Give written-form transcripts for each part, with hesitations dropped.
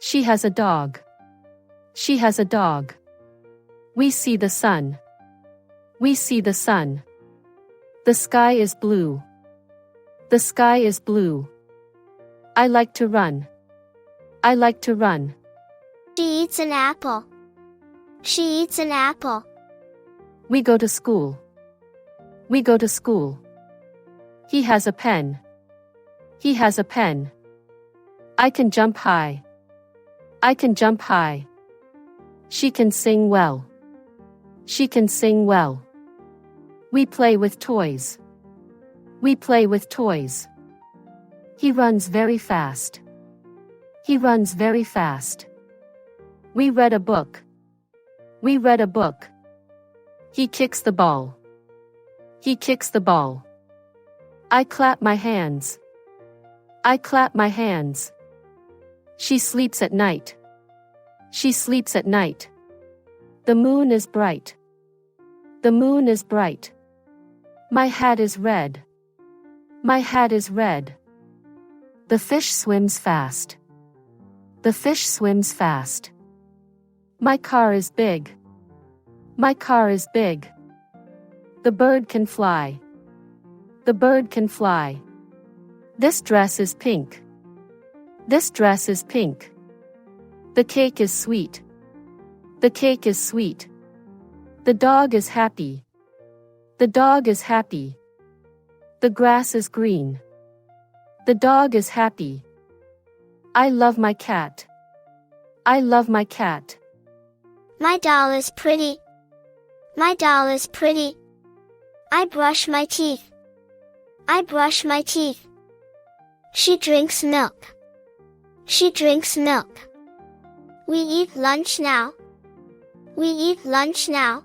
She has a dog. She has a dog. We see the sun. We see the sun. The sky is blue. The sky is blue. I like to run. I like to run. She eats an apple. She eats an apple. We go to school. We go to school. He has a pen. He has a pen. I can jump high. I can jump high. She can sing well. She can sing well. We play with toys. We play with toys. He runs very fast. He runs very fast. We read a book. We read a book. He kicks the ball. He kicks the ball. I clap my hands. I clap my hands. She sleeps at night. She sleeps at night. The moon is bright. The moon is bright. My hat is red. My hat is red. The fish swims fast. The fish swims fast. My car is big. My car is big. The bird can fly. The bird can fly. This dress is pink. This dress is pink. The cake is sweet. The cake is sweet. The dog is happy. The dog is happy. The grass is green. The dog is happy. I love my cat. I love my cat. My doll is pretty. My doll is pretty. I brush my teeth. I brush my teeth. She drinks milk. She drinks milk. We eat lunch now. We eat lunch now.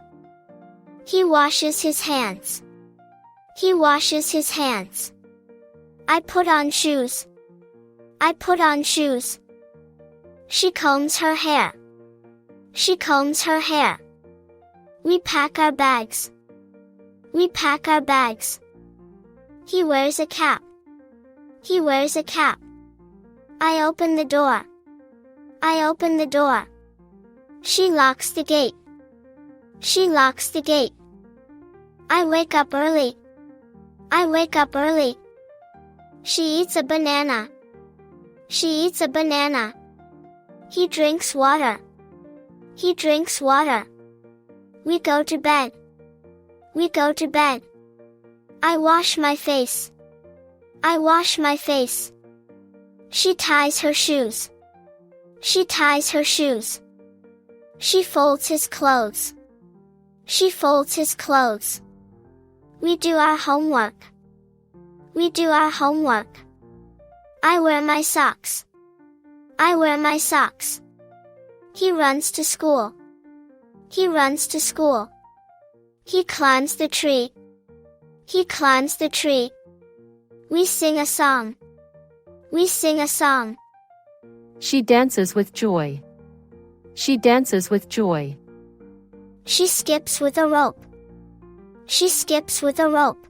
He washes his hands. He washes his hands. I put on shoes. I put on shoes. She combs her hair. She combs her hair. We pack our bags. We pack our bags. He wears a cap. He wears a cap. I open the door. I open the door. She locks the gate. She locks the gate. I wake up early. I wake up early. She eats a banana. She eats a banana. He drinks water. He drinks water. We go to bed. We go to bed. I wash my face. I wash my face. She ties her shoes. She ties her shoes. She folds his clothes. She folds his clothes. We do our homework. We do our homework. I wear my socks. I wear my socks. He runs to school. He runs to school. He climbs the tree. He climbs the tree. We sing a song. We sing a song. She dances with joy. She dances with joy. She skips with a rope. She skips with a rope.